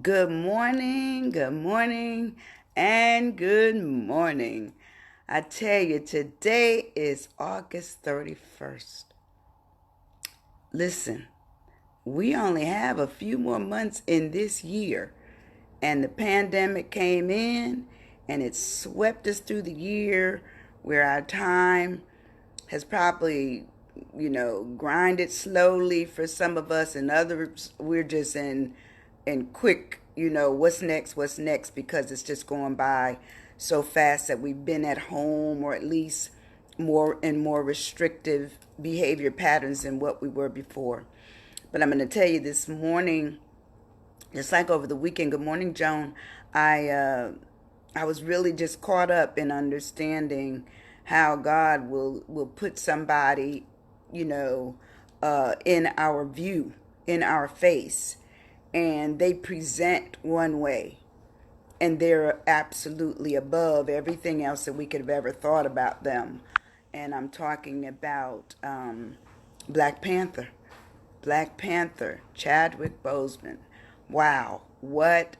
Good morning, and good morning. I tell you, today is August 31st. Listen, we only have a few more months in this year, and the pandemic came in and it swept us through the year where our time has probably, grinded slowly for some of us, and others we're just in quick, what's next, because it's just going by so fast that we've been at home, or at least more restrictive behavior patterns than what we were before. But I'm going to tell you this morning, just like over the weekend. Good morning, Joan. I uh, I was really just caught up in understanding how God will put somebody, you know, in our view, in our face, and they present one way, and they're absolutely above everything else that we could have ever thought about them. And I'm talking about Black Panther. Black Panther, Chadwick Boseman. Wow, what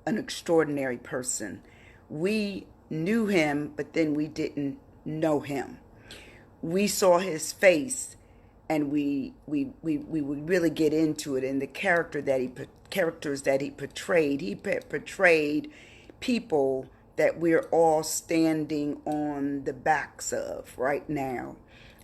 an extraordinary person. We knew him, but then we didn't know him. We saw his face, and we would really get into it, and the characters that he portrayed. He portrayed people that we're all standing on the backs of right now.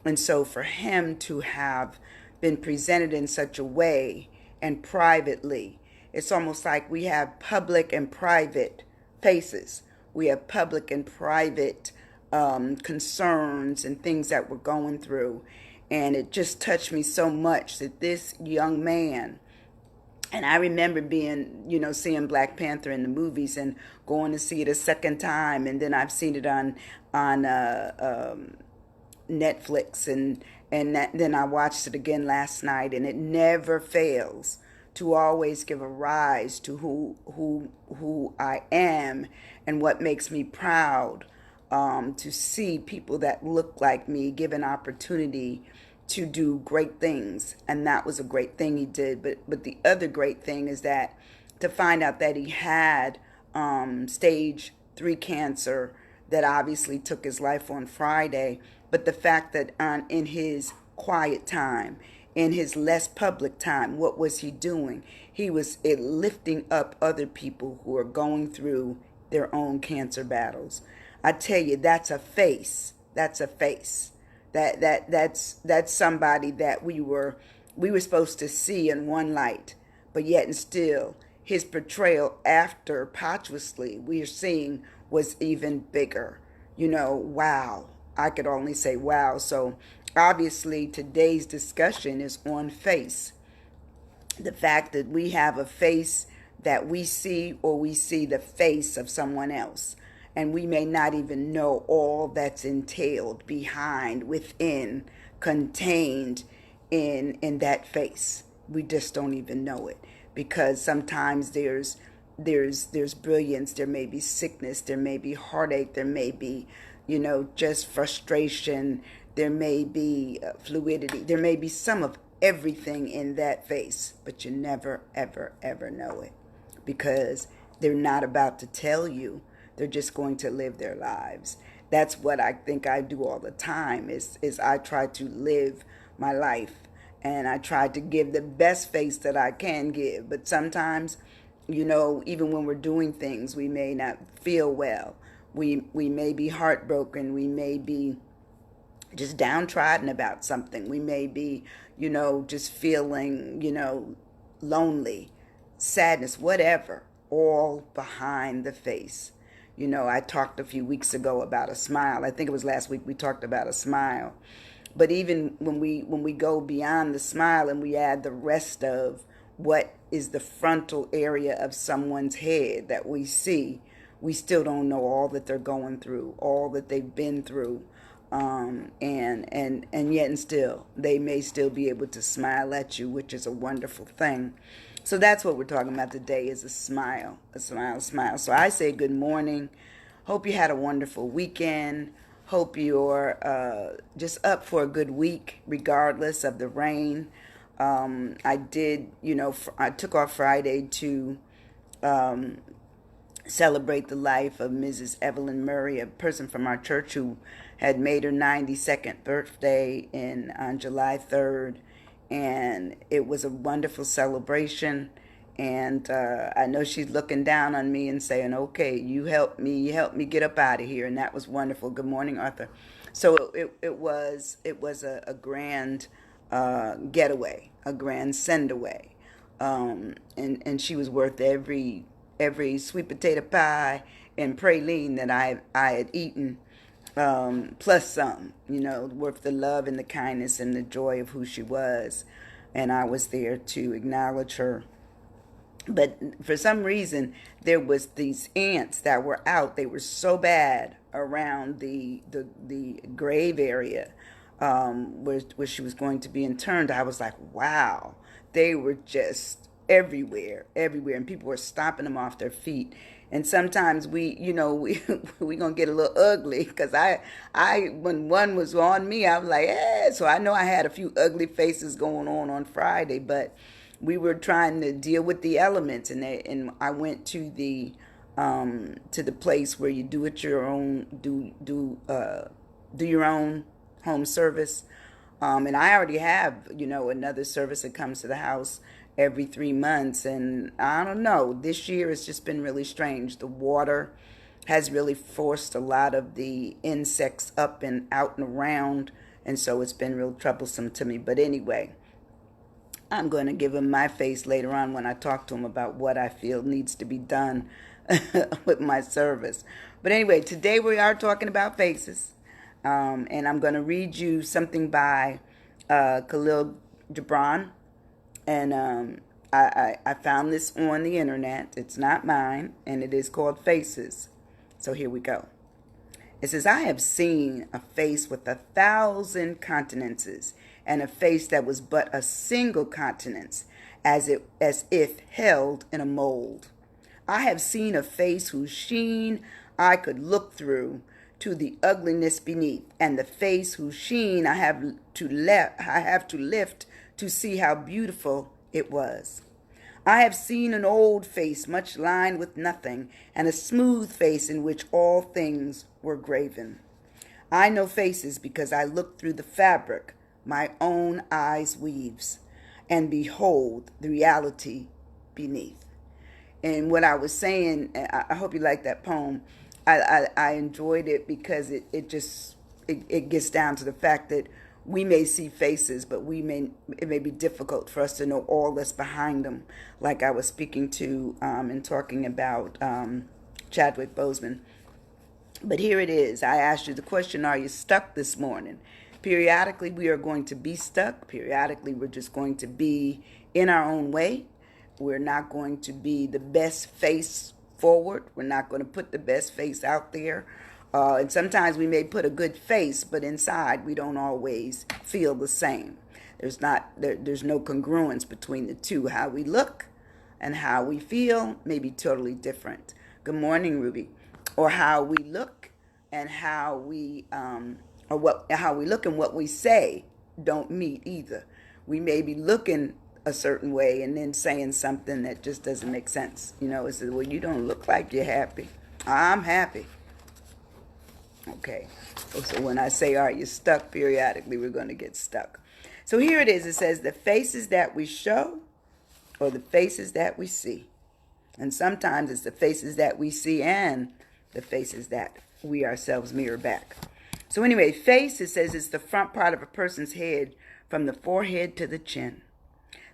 And so for him to have been presented in such a way, and privately, it's almost like we have public and private faces. We have public and private concerns and things that we're going through. And it just touched me so much that this young man, and I remember being, seeing Black Panther in the movies and going to see it a second time, and then I've seen it on Netflix, then I watched it again last night, and it never fails to always give a rise to who I am and what makes me proud, to see people that look like me given opportunity to do great things. And that was a great thing he did. But the other great thing is that to find out that he had stage 3 cancer that obviously took his life on Friday. But the fact that in his quiet time, in his less public time, what was he doing? He was lifting up other people who are going through their own cancer battles. I tell you, that's a face. That's a face. That's somebody that we were supposed to see in one light, but yet and still his portrayal after posthumously we are seeing was even bigger. Wow. I could only say wow. So obviously today's discussion is on face. The fact that we have a face that we see, or we see the face of someone else, and we may not even know all that's entailed behind, within, contained in that face. We just don't even know it, because sometimes there's brilliance, there may be sickness, there may be heartache, there may be, just frustration, there may be fluidity, there may be some of everything in that face, but you never, ever, ever know it, because they're not about to tell you. They're just going to live their lives. That's what I think I do all the time, is I try to live my life, and I try to give the best face that I can give. But sometimes, even when we're doing things, we may not feel well. We may be heartbroken. We may be just downtrodden about something. We may be, just feeling, lonely, sadness, whatever, all behind the face. I talked a few weeks ago about a smile. I think it was last week we talked about a smile. But even when we go beyond the smile and we add the rest of what is the frontal area of someone's head that we see, we still don't know all that they're going through, all that they've been through, and yet and still they may still be able to smile at you, which is a wonderful thing. So that's what we're talking about today, is a smile, a smile, a smile. So I say good morning. Hope you had a wonderful weekend. Hope you're just up for a good week, regardless of the rain. I did, I took off Friday to celebrate the life of Mrs. Evelyn Murray, a person from our church who had made her 92nd birthday on July 3rd. And it was a wonderful celebration. And I know she's looking down on me and saying, okay, you help me get up out of here. And that was wonderful. Good morning, Arthur. So it was a grand getaway, a grand send away. And she was worth every sweet potato pie and praline that I had eaten, plus some, worth the love and the kindness and the joy of who she was. And I was there to acknowledge her. But for some reason, there was these ants that were out. They were so bad around the grave area, where she was going to be interned. I was like, wow, they were just everywhere, everywhere, and people were stomping them off their feet. And sometimes we gonna get a little ugly because when one was on me, I was like, eh. So I know I had a few ugly faces going on Friday, but we were trying to deal with the elements, and I went to the place where you do it your own do your own home service. And I already have another service that comes to the house every 3 months, and I don't know, this year it's just been really strange. The water has really forced a lot of the insects up and out and around, and so it's been real troublesome to me. But anyway, I'm going to give him my face later on when I talk to him about what I feel needs to be done with my service. But anyway, today we are talking about faces. And I'm going to read you something by Khalil Gibran. And I found this on the internet. It's not mine, and it is called Faces. So here we go. It says, I have seen a face with 1,000 countenances, and a face that was but a single countenance, as if held in a mold. I have seen a face whose sheen I could look through to the ugliness beneath, and the face whose sheen I have to lift to see how beautiful it was. I have seen an old face much lined with nothing, and a smooth face in which all things were graven. I know faces because I look through the fabric my own eyes weaves, and behold the reality beneath. And what I was saying, I hope you like that poem. I enjoyed it because it gets down to the fact that we may see faces, but it may be difficult for us to know all that's behind them. Like I was speaking to and talking about Chadwick Boseman. But here it is. I asked you the question, are you stuck this morning? Periodically, we are going to be stuck. Periodically, we're just going to be in our own way. We're not going to be the best face forward. We're not going to put the best face out there. And sometimes we may put a good face, but inside we don't always feel the same. There's no congruence between the two. How we look and how we feel may be totally different. Good morning, Ruby. Or how we look and how we look and what we say don't meet either. We may be looking a certain way and then saying something that just doesn't make sense. It's well, you don't look like you're happy. I'm happy. Okay. So when I say, are you stuck, periodically, we're going to get stuck. So here it is. It says the faces that we show or the faces that we see. And sometimes it's the faces that we see and the faces that we ourselves mirror back. So anyway, face, it says, it's the front part of a person's head from the forehead to the chin.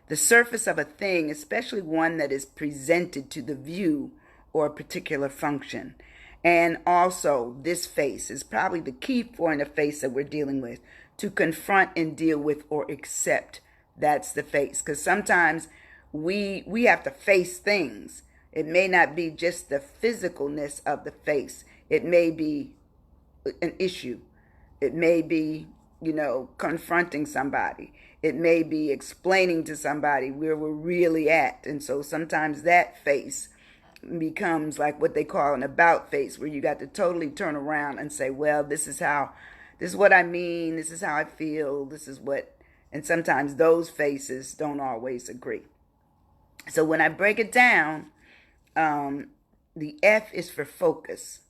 The surface of a thing, especially one that is presented to the view or a particular function. And also, this face is probably the key point of face that we're dealing with, to confront and deal with or accept. That's the face. Because sometimes we have to face things. It may not be just the physicalness of the face. It may be an issue. It may be, confronting somebody. It may be explaining to somebody where we're really at. And so sometimes that face becomes like what they call an about face, where you got to totally turn around and say, well, this is what I mean. This is how I feel. And sometimes those faces don't always agree. So when I break it down, um, the F is for focus.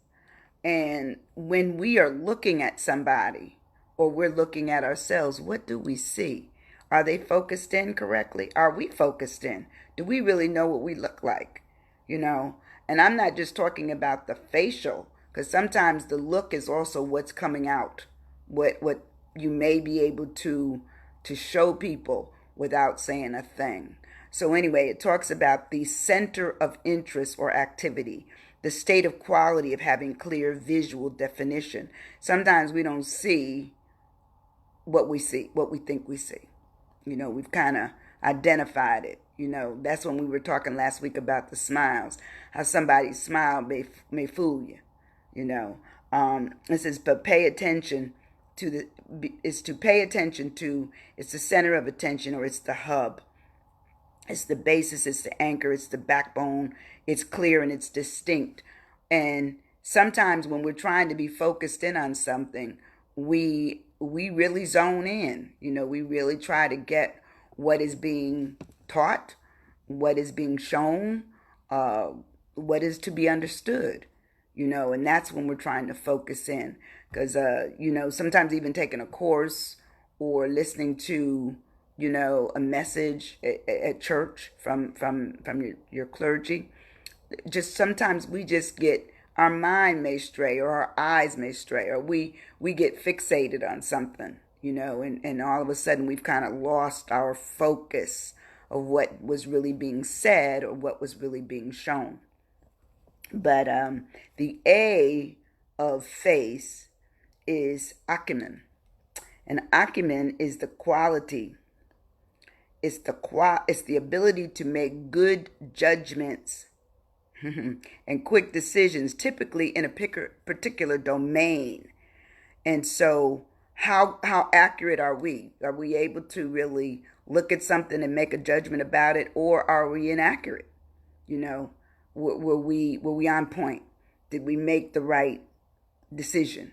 And when we are looking at somebody or we're looking at ourselves, what do we see? Are they focused in correctly? Are we focused in? Do we really know what we look like? You know, and I'm not just talking about the facial, because sometimes the look is also what's coming out, what you may be able to show people without saying a thing. So anyway, it talks about the center of interest or activity, the state of quality of having clear visual definition. Sometimes we don't see what we see, what we think we see. You know, we've kind of identified it. You know, that's when we were talking last week about the smiles, how somebody's smile may fool you. You know, it says, but pay attention to is to pay attention to, it's the center of attention, or it's the hub. It's the basis, it's the anchor, it's the backbone. It's clear and it's distinct. And sometimes when we're trying to be focused in on something, we really zone in. You know, we really try to get what is being taught, what is being shown, uh, what is to be understood. You know, and that's when we're trying to focus in. Because, you know, sometimes even taking a course or listening to, you know, a message at church from your clergy, just sometimes we just get, our mind may stray or our eyes may stray, or we get fixated on something, you know, and all of a sudden we've kind of lost our focus of what was really being said or what was really being shown. But the A of face is acumen, and acumen is the quality. It's the ability to make good judgments and quick decisions, typically in a particular domain. And so, how accurate are we? Are we able to really look at something and make a judgment about it, or are we inaccurate? You know, were we on point? Did we make the right decision?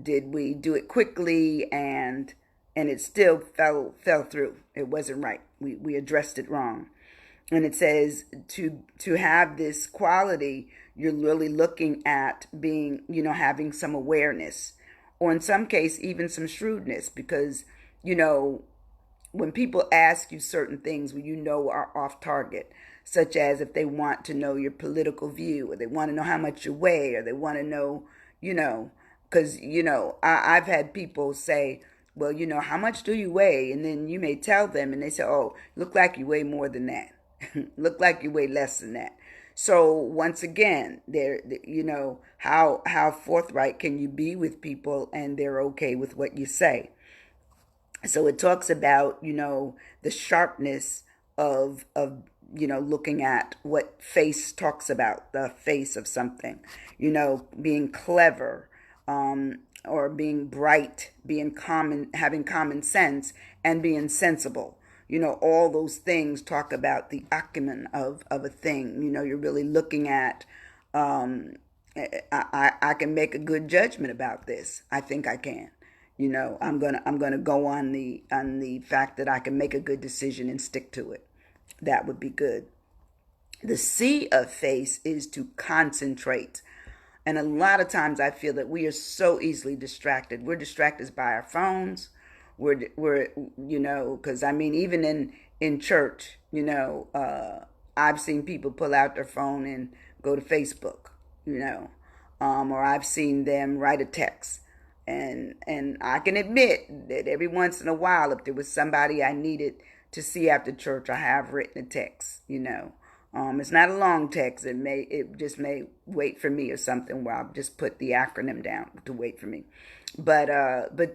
Did we do it quickly and it still fell through? It wasn't right. We addressed it wrong. And it says to have this quality, you're really looking at being, you know, having some awareness, or in some case even some shrewdness, because, you know, when people ask you certain things when you know are off target, such as if they want to know your political view, or they want to know how much you weigh, or they want to know, you know, because, you know, I've had people say, well, you know, how much do you weigh? And then you may tell them and they say, oh, look like you weigh more than that. Look like you weigh less than that. So once again, there, you know, how forthright can you be with people and they're okay with what you say? So it talks about, you know, the sharpness of you know, looking at what face talks about, the face of something, you know, being clever, or being bright, being common, having common sense, and being sensible. You know, all those things talk about the acumen of a thing. You know, you're really looking at, um, I can make a good judgment about this. I think I can. You know, I'm gonna go on the fact that I can make a good decision and stick to it. That would be good. The C of face is to concentrate. And a lot of times I feel that we are so easily distracted. We're distracted by our phones. We're you know, because I mean, even in church, you know, I've seen people pull out their phone and go to Facebook, you know, or I've seen them write a text. And I can admit that every once in a while, if there was somebody I needed to see after church, I have written a text, you know. It's not a long text. It just may wait for me or something where I'll just put the acronym down to wait for me. But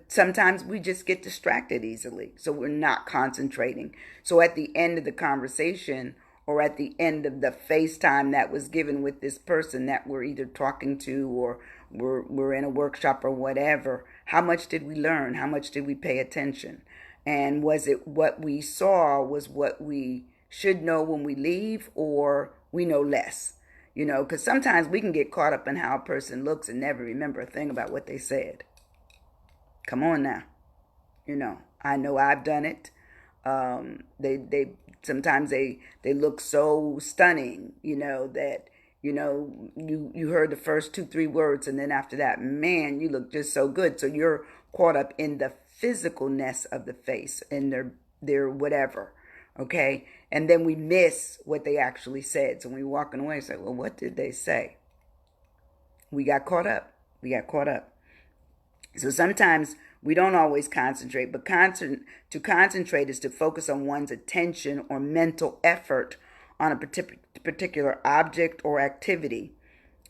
sometimes we just get distracted easily, so we're not concentrating. So at the end of the conversation, or at the end of the FaceTime that was given with this person that we're either talking to, or we're in a workshop or whatever, how much did we learn? How much did we pay attention? And was it what we saw was what we should know when we leave, or we know less? You know, because sometimes we can get caught up in how a person looks and never remember a thing about what they said. Come on now. You know I've done it. They sometimes they look so stunning, that you heard the first 2 3 words, and then after that, man, you look just so good. So you're caught up in the physicalness of the face and their whatever. Okay, and then we miss what they actually said. So when we're walking away, say, well, what did they say? We got caught up. So sometimes we don't always concentrate, but to concentrate is to focus on one's attention or mental effort on a particular object or activity.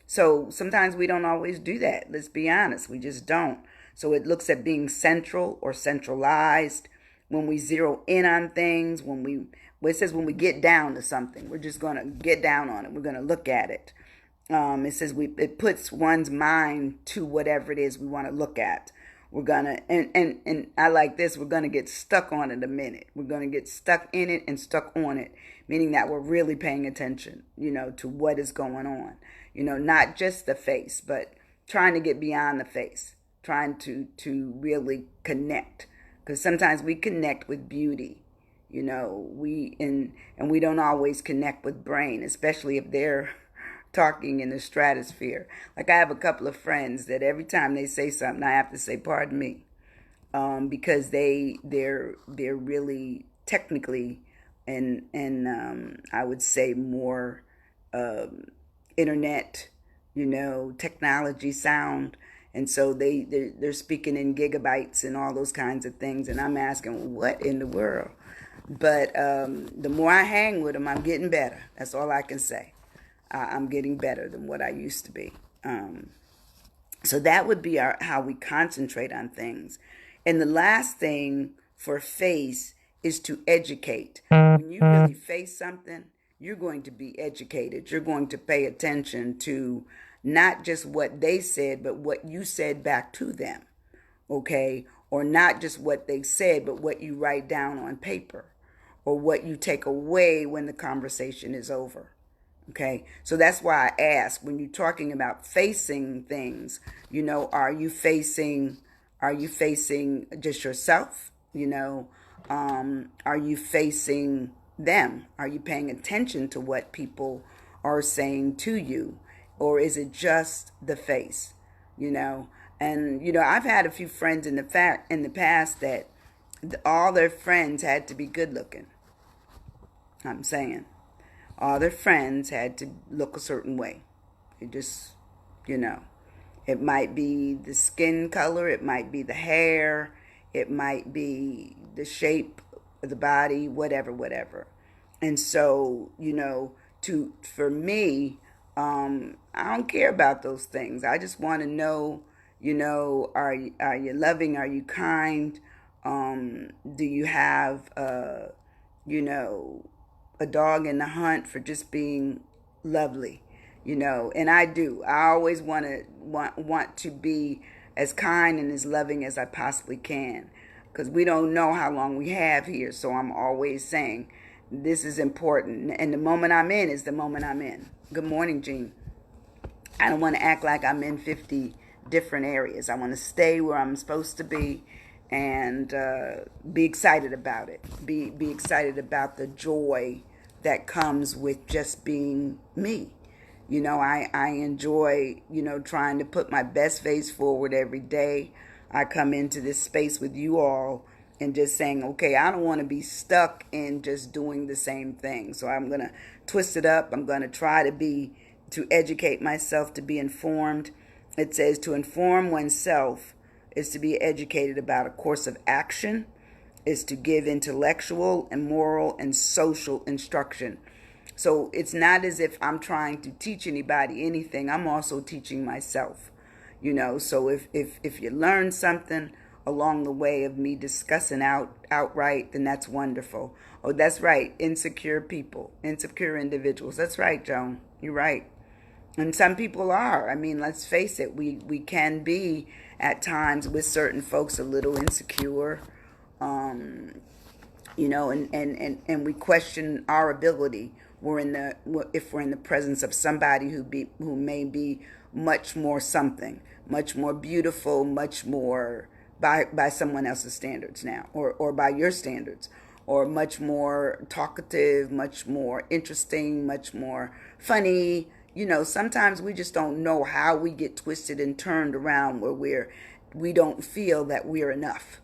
So sometimes we don't always do that. Let's be honest, we just don't. So it looks at being central or centralized. When we zero in on things, it says when we get down to something, we're just going to get down on it. We're going to look at it. It says it puts one's mind to whatever it is we want to look at. We're gonna and I like this. We're gonna get stuck on it a minute. We're gonna get stuck in it and stuck on it, meaning that we're really paying attention, to what is going on. Not just the face, but trying to get beyond the face, trying to really connect, because sometimes we connect with beauty. We don't always connect with brain, especially if they're talking in the stratosphere. Like I have a couple of friends that every time they say something, I have to say, "Pardon me," because they're really technically and I would say more internet, technology sound, and so they're speaking in gigabytes and all those kinds of things, and I'm asking, what in the world? But the more I hang with them, I'm getting better. That's all I can say. I'm getting better than what I used to be. So that would be how we concentrate on things. And the last thing for face is to educate. When you really face something, you're going to be educated. You're going to pay attention to not just what they said, but what you said back to them. Okay? Or not just what they said, but what you write down on paper, or what you take away when the conversation is over. Okay, so that's why I ask, when you're talking about facing things, are you facing just yourself? Are you facing them? Are you paying attention to what people are saying to you, or is it just the face? And I've had a few friends in the past that all their friends had to be good looking. I'm saying. All their friends had to look a certain way. It just, it might be the skin color, it might be the hair, it might be the shape of the body, whatever. And so, for me, I don't care about those things. I just want to know, are you loving? Are you kind? Do you have, a dog in the hunt for just being lovely, and I do. I always want to be as kind and as loving as I possibly can, because we don't know how long we have here. So I'm always saying this is important, and the moment I'm in is the moment I'm in. Good morning, Jean. I don't want to act like I'm in 50 different areas. I want to stay where I'm supposed to be, and be excited about it. Be excited about the joy that comes with just being me. I enjoy, trying to put my best face forward every day. I come into this space with you all and just saying, okay, I don't want to be stuck in just doing the same thing. So I'm going to twist it up. I'm going to try to educate myself, to be informed. It says to inform oneself is to be educated about a course of action, is to give intellectual and moral and social instruction. So it's not as if I'm trying to teach anybody anything. I'm also teaching myself. So if you learn something along the way of me discussing outright, then that's wonderful. Oh, that's right. Insecure people, insecure individuals. That's right, Joan. You're right. And some people are. I mean, let's face it. We can be at times with certain folks a little insecure. And we question our ability. If we're in the presence of somebody who may be much more something, much more beautiful, much more by someone else's standards now, or by your standards, or much more talkative, much more interesting, much more funny. Sometimes we just don't know how we get twisted and turned around where we don't feel that we're enough.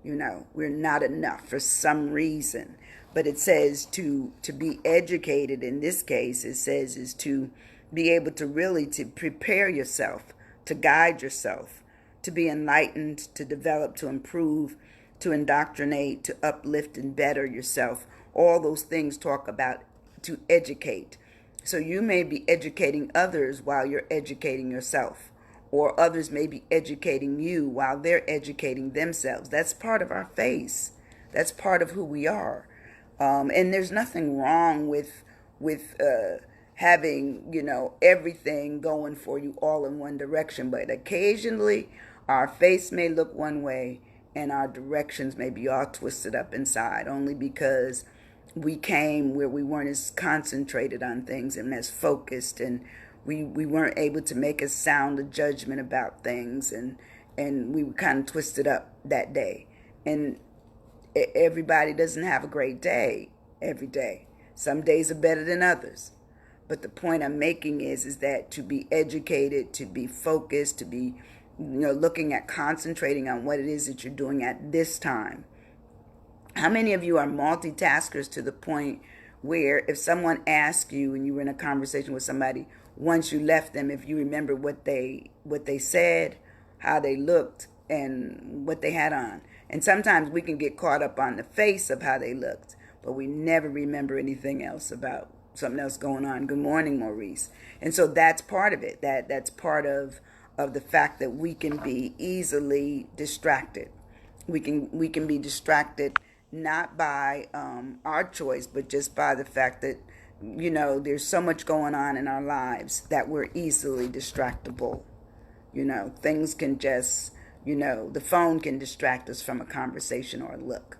We're not enough for some reason. But it says to be educated, in this case it says, is to be able to really to prepare yourself, to guide yourself, to be enlightened, to develop, to improve, to indoctrinate, to uplift and better yourself. All those things talk about to educate. So you may be educating others while you're educating yourself, or others may be educating you while they're educating themselves. That's part of our face. That's part of who we are. And there's nothing wrong with having everything going for you all in one direction. But occasionally, our face may look one way, and our directions may be all twisted up inside, only because we came where we weren't as concentrated on things and as focused, and we weren't able to make a sound judgment about things, and we were kind of twisted up that day. And everybody doesn't have a great day every day. Some days are better than others. But the point I'm making is that to be educated, to be focused, to be looking at concentrating on what it is that you're doing at this time. How many of you are multitaskers to the point where if someone asks you and you were in a conversation with somebody, once you left them, if you remember what they said, how they looked, and what they had on. And sometimes we can get caught up on the face of how they looked, but we never remember anything else about something else going on. Good morning, Maurice. And so that's part of it. That's part of the fact that we can be easily distracted. We can be distracted not by our choice, but just by the fact that there's so much going on in our lives that we're easily distractible. Things can just the phone can distract us from a conversation or a look.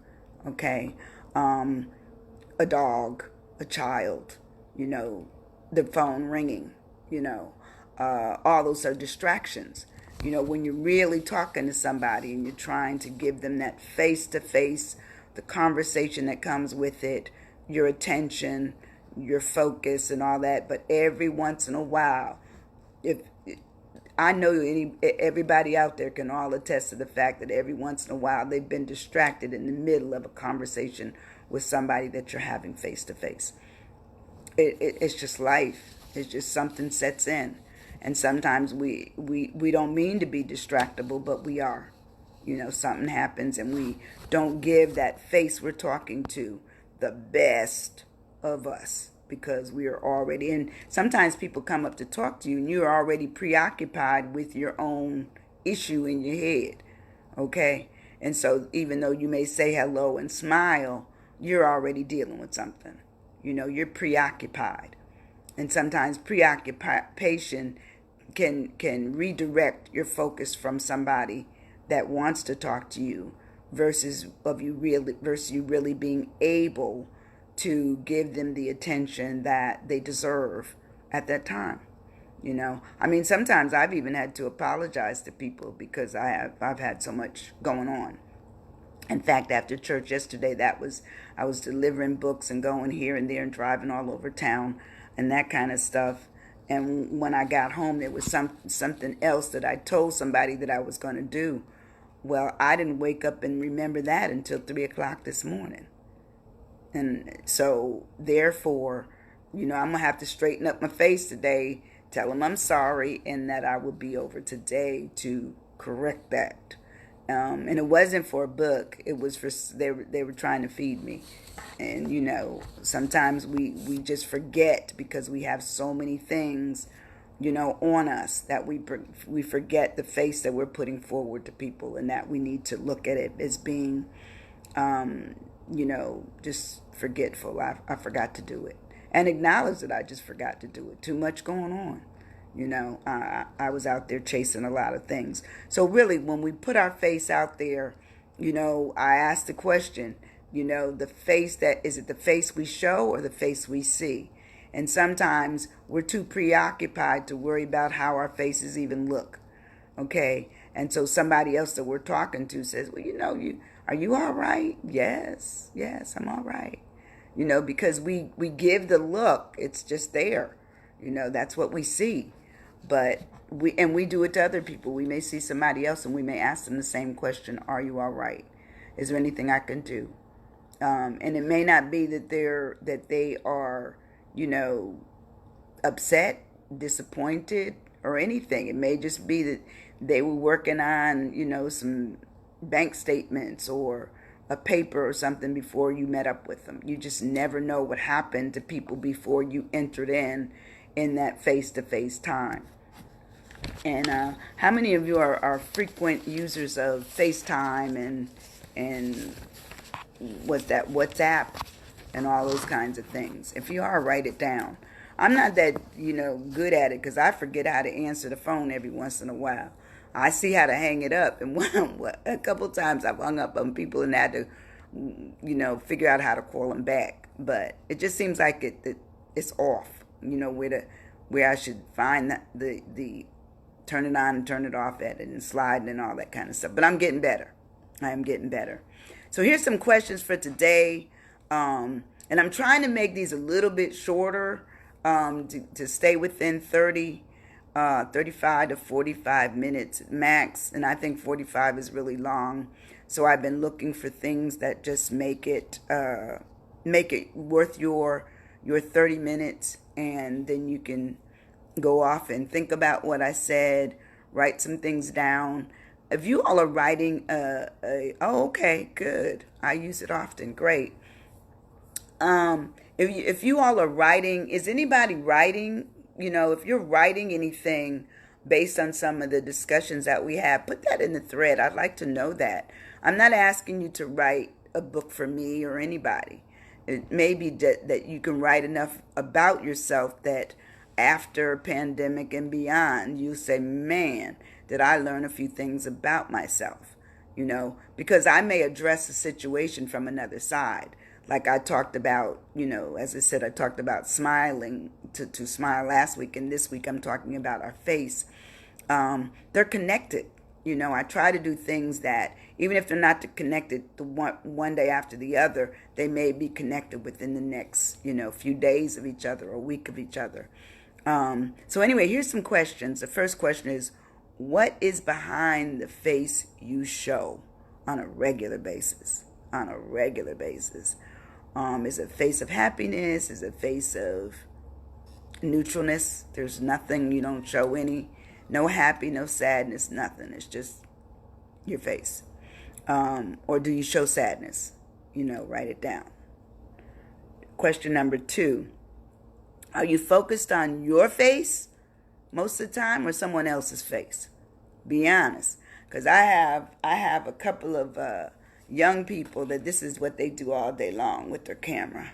Okay, a dog, a child, the phone ringing. All those are distractions. When you're really talking to somebody and you're trying to give them that face-to-face, the conversation that comes with it, your attention, your focus and all that. But every once in a while, if I know everybody out there can all attest to the fact that every once in a while they've been distracted in the middle of a conversation with somebody that you're having face-to-face. It's just life. It's just something sets in. And sometimes we don't mean to be distractible, but we are. Something happens and we don't give that face we're talking to the best of us because we are already in. Sometimes people come up to talk to you and you're already preoccupied with your own issue in your head. Okay? And so even though you may say hello and smile, you're already dealing with something. You're preoccupied. And sometimes preoccupation can redirect your focus from somebody that wants to talk to you versus you really being able to give them the attention that they deserve at that time. Sometimes I've even had to apologize to people because I've had so much going on. In fact, after church yesterday, I was delivering books and going here and there and driving all over town and that kind of stuff. And when I got home, there was something else that I told somebody that I was going to do. Well, I didn't wake up and remember that until 3 o'clock this morning. And so, therefore, I'm going to have to straighten up my face today, tell them I'm sorry, and that I will be over today to correct that. And it wasn't for a book. It was for, they were trying to feed me. And, sometimes we just forget because we have so many things, on us that we forget the face that we're putting forward to people and that we need to look at it as being, just forgetful. I forgot to do it. And acknowledge that I just forgot to do it. Too much going on. I was out there chasing a lot of things. So really, when we put our face out there, I asked the question, the face is it the face we show or the face we see? And sometimes we're too preoccupied to worry about how our faces even look. Okay. And so somebody else that we're talking to says, well, Are you all right? Yes, yes, I'm all right. Because we give the look, it's just there. That's what we see. But we do it to other people. We may see somebody else and we may ask them the same question, are you all right? Is there anything I can do? And it may not be that they are, you know, upset, disappointed, or anything. It may just be that they were working on, some bank statements or a paper or something before you met up with them. You just never know what happened to people before you entered in that face-to-face time. And how many of you are frequent users of FaceTime and what's that, WhatsApp, and all those kinds of things? If you are, write it down. I'm not that, good at it because I forget how to answer the phone every once in a while. I see how to hang it up, and a couple times I've hung up on people and had to, figure out how to call them back. But it just seems like it's off. Where I should find the turn it on and turn it off at it and slide and all that kind of stuff. But I'm getting better. I am getting better. So here's some questions for today. And I'm trying to make these a little bit shorter to stay within 35 to 45 minutes max. And I think 45 is really long. So I've been looking for things that just make it worth your 30 minutes. And then you can go off and think about what I said, write some things down. If you all are writing, oh, okay, good. I use it often. Great. If you all are writing, is anybody writing? If you're writing anything based on some of the discussions that we have, put that in the thread. I'd like to know that. I'm not asking you to write a book for me or anybody. It may be that you can write enough about yourself that after pandemic and beyond, you say, man, did I learn a few things about myself, because I may address a situation from another side. Like I talked about, as I said, I talked about smiling, to smile last week, and this week I'm talking about our face. They're connected. I try to do things that, even if they're not connected the one day after the other, they may be connected within the next, few days of each other or week of each other. So anyway, here's some questions. The first question is, what is behind the face you show on a regular basis? On a regular basis. Is it a face of happiness? Is it a face of neutralness? There's nothing, you don't show no happy, no sadness, nothing. It's just your face. Or do you show sadness? Write it down. Question number 2. Are you focused on your face most of the time or someone else's face? Be honest. Because I have a couple of young people that this is what they do all day long with their camera.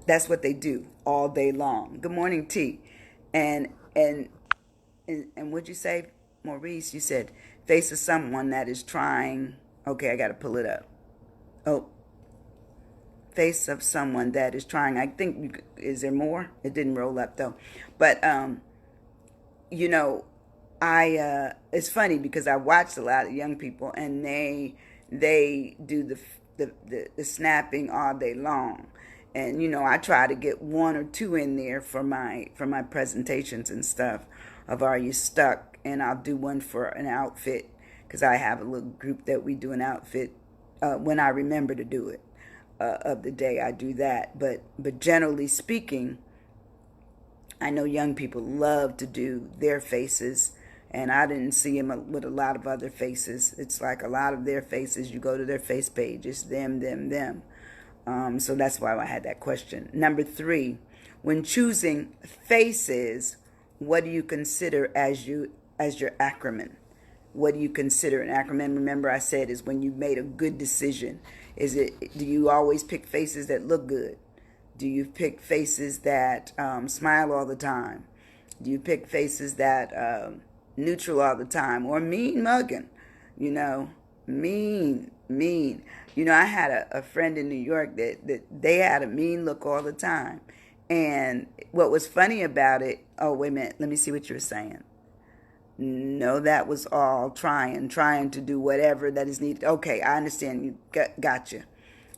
That's what they do all day long. Good morning, T. And what'd you say, Maurice? You said face of someone that is trying. Okay, I got to pull it up. Oh. Face of someone that is trying. I think, is there more? It didn't roll up though. But it's funny because I watched a lot of young people and they do the snapping all day long. And I try to get 1 or 2 in there for my presentations and stuff of Are You Stuck? And I'll do one for an outfit because I have a little group that we do an outfit when I remember to do it. Of the day I do that, but generally speaking, I know young people love to do their faces, and I didn't see them with a lot of other faces. It's like a lot of their faces, you go to their face page, it's them. So that's why I had that question. Number 3, when choosing faces, what do you consider as your acronym? What do you consider an acronym? Remember I said is when you made a good decision. Do you always pick faces that look good? Do you pick faces that smile all the time? Do you pick faces that neutral all the time or mean mugging? Mean. I had a friend in New York that they had a mean look all the time. And what was funny about it, oh, wait a minute, let me see what you were saying. No, that was all trying to do whatever that is needed. Okay, I understand you. Gotcha.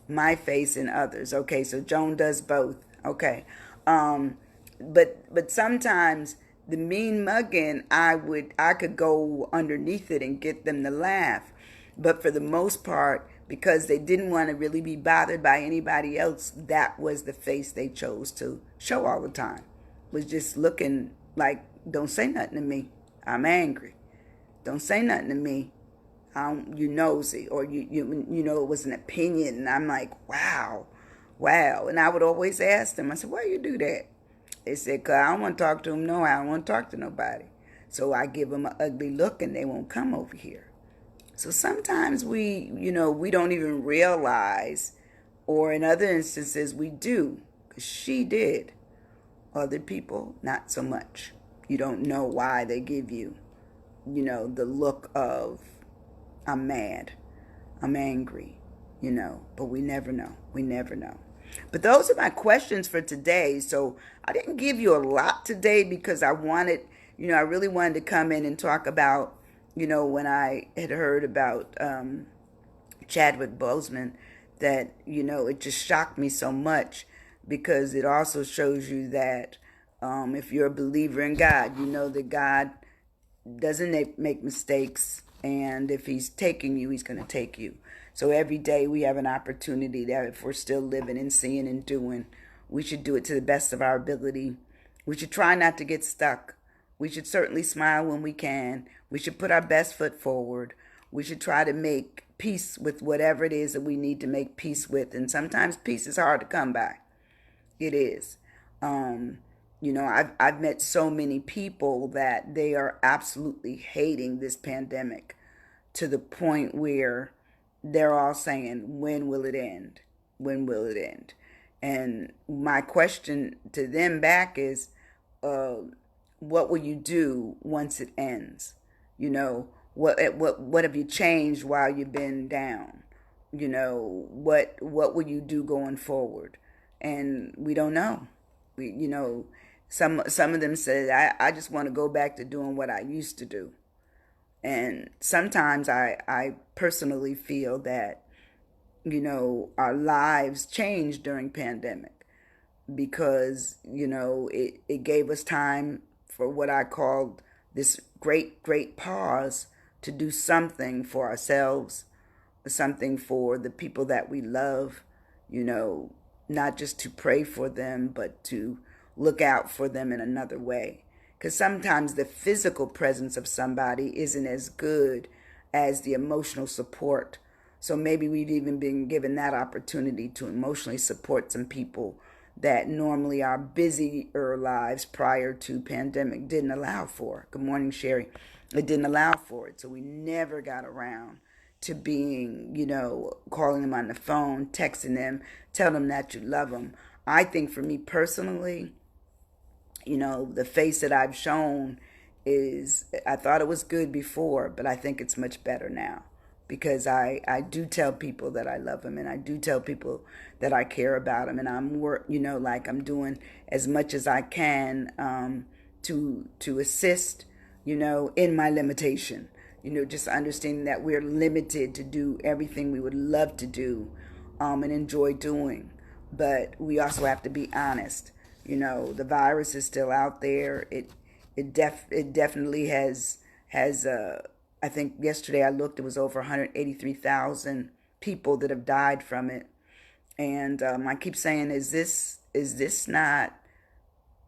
My face and others. Okay, so Joan does both. Okay, um, but sometimes the mean mugging, I could go underneath it and get them to laugh, but for the most part, because they didn't want to really be bothered by anybody else, that was the face they chose to show all the time. Was just looking like, don't say nothing to me. I'm angry. Don't say nothing to me. You nosy, or you know it was an opinion, and I'm like, wow, wow. And I would always ask them. I said, why you do that? They said, cause I don't want to talk to them. No, I don't want to talk to nobody. So I give them an ugly look, and they won't come over here. So sometimes we don't even realize, or in other instances we do, because she did. Other people, not so much. You don't know why they give you, the look of, I'm mad, I'm angry, but we never know. We never know. But those are my questions for today. So I didn't give you a lot today because I really wanted to come in and talk about, when I had heard about Chadwick Boseman, that, it just shocked me so much because it also shows you that if you're a believer in God, you know that God doesn't make mistakes, and if he's taking you, he's going to take you. So every day we have an opportunity that if we're still living and seeing and doing, we should do it to the best of our ability. We should try not to get stuck. We should certainly smile when we can. We should put our best foot forward. We should try to make peace with whatever it is that we need to make peace with. And sometimes peace is hard to come by. It is. Um, I've met so many people that they are absolutely hating this pandemic to the point where they're all saying, when will it end? When will it end? And my question to them back is, uh, what will you do once it ends? What have you changed while you've been down? What will you do going forward? And we don't know. Some of them said, I just want to go back to doing what I used to do. And sometimes I personally feel that, our lives changed during pandemic because, it gave us time for what I called this great, great pause to do something for ourselves, something for the people that we love, you know, not just to pray for them, but to look out for them in another way. Because sometimes the physical presence of somebody isn't as good as the emotional support. So maybe we've even been given that opportunity to emotionally support some people that normally our busier lives prior to pandemic didn't allow for. Good morning, Sherry. It didn't allow for it. So we never got around to being, calling them on the phone, texting them, tell them that you love them. I think for me personally, the face that I've shown is, I thought it was good before, but I think it's much better now because I do tell people that I love them, and I do tell people that I care about them, and like I'm doing as much as I can to assist, in my limitation. Just understanding that we're limited to do everything we would love to do and enjoy doing. But we also have to be honest. The virus is still out there. It definitely has I think yesterday I looked, it was over 183,000 people that have died from it. And I keep saying, is this not,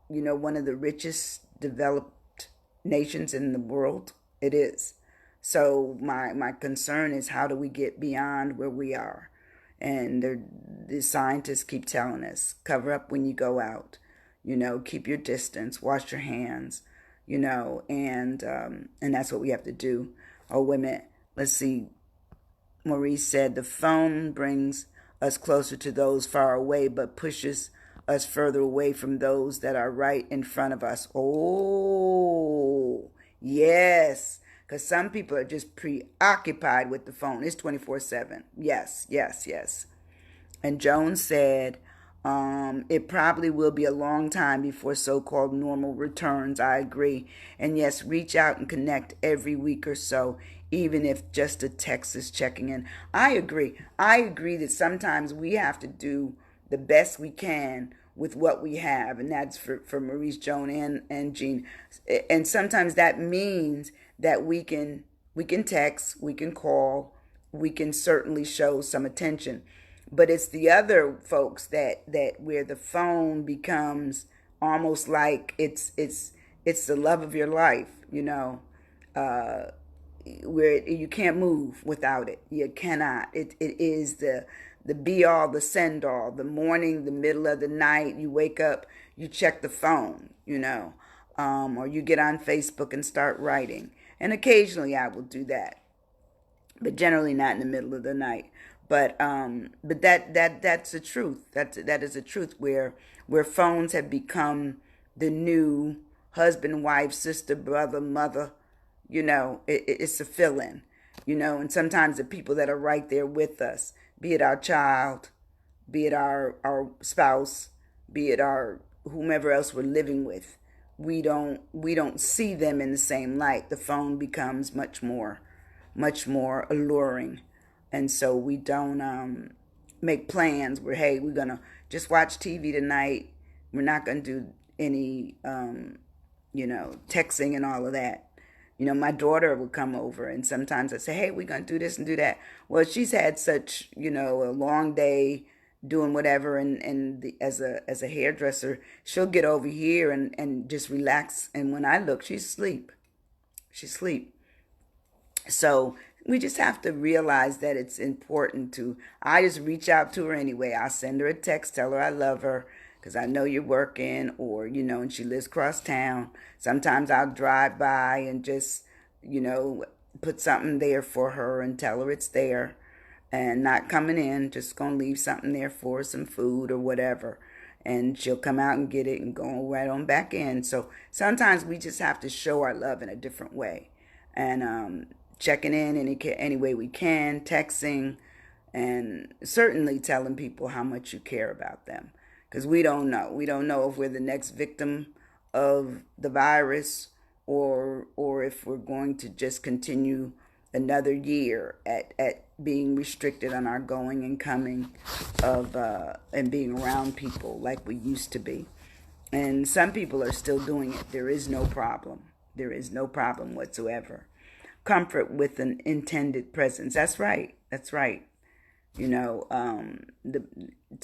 one of the richest developed nations in the world? It is. So my concern is, how do we get beyond where we are? And the scientists keep telling us, cover up when you go out, keep your distance, wash your hands, and that's what we have to do. Oh, wait a minute. Let's see. Maurice said the phone brings us closer to those far away, but pushes us further away from those that are right in front of us. Oh, yes. Because some people are just preoccupied with the phone. It's 24/7. Yes, yes, yes. And Joan said, It probably will be a long time before so-called normal returns. I agree. And yes, reach out and connect every week or so, even if just a text is checking in. I agree. I agree that sometimes we have to do the best we can with what we have. And that's for Maurice, Joan, and Jean. And sometimes that means that we can text, we can call, we can certainly show some attention. But it's the other folks that where the phone becomes almost like it's the love of your life, uh, where you can't move without it. You cannot. It is the be all, the send all. The morning, the middle of the night, you wake up, you check the phone, or you get on Facebook and start writing. And occasionally I will do that, but generally not in the middle of the night. But that's the truth. That is the truth where phones have become the new husband, wife, sister, brother, mother. It's a fill in. And sometimes the people that are right there with us, be it our child, be it our spouse, be it our whomever else we're living with, we don't see them in the same light. The phone becomes much more alluring, and so we don't make plans where, hey, we're gonna just watch TV tonight. We're not gonna do any texting and all of that. My daughter would come over, and sometimes I say, hey, we're gonna do this and do that. Well, she's had such a long day doing whatever, and as a hairdresser, she'll get over here and just relax, and when I look, she's asleep. She's asleep. So we just have to realize that it's important to. I just reach out to her anyway. I'll send her a text, tell her I love her because I know you're working, or, and she lives across town. Sometimes I'll drive by and just, put something there for her and tell her it's there and not coming in, just going to leave something there for her, some food or whatever. And she'll come out and get it and go right on back in. So sometimes we just have to show our love in a different way. And checking in any way we can, texting, and certainly telling people how much you care about them. Because we don't know. We don't know if we're the next victim of the virus, or if we're going to just continue another year at being restricted on our going and coming of and being around people like we used to be. And some people are still doing it. There is no problem. There is no problem whatsoever. Comfort with an intended presence. That's right. That's right. To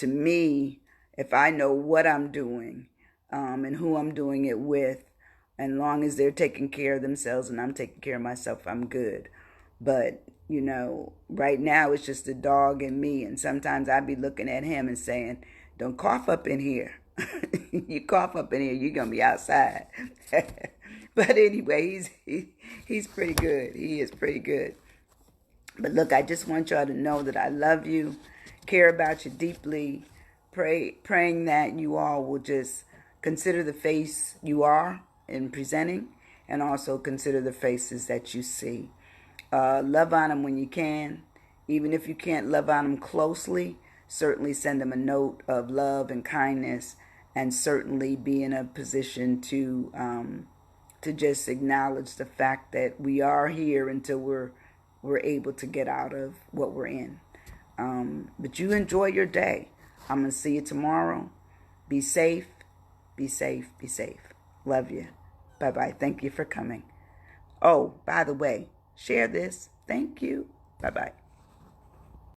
me, if I know what I'm doing, and who I'm doing it with, and long as they're taking care of themselves and I'm taking care of myself, I'm good. But, right now it's just the dog and me. And sometimes I'd be looking at him and saying, don't cough up in here. You cough up in here, you're going to be outside. But anyway, he's pretty good. He is pretty good. But look, I just want y'all to know that I love you, care about you deeply, praying that you all will just consider the face you are in presenting, and also consider the faces that you see. Love on them when you can. Even if you can't love on them closely, certainly send them a note of love and kindness, and certainly be in a position to just acknowledge the fact that we are here until we're able to get out of what we're in. But you enjoy your day. I'm going to see you tomorrow. Be safe. Be safe. Be safe. Love you. Bye-bye. Thank you for coming. Oh, by the way, share this. Thank you. Bye-bye.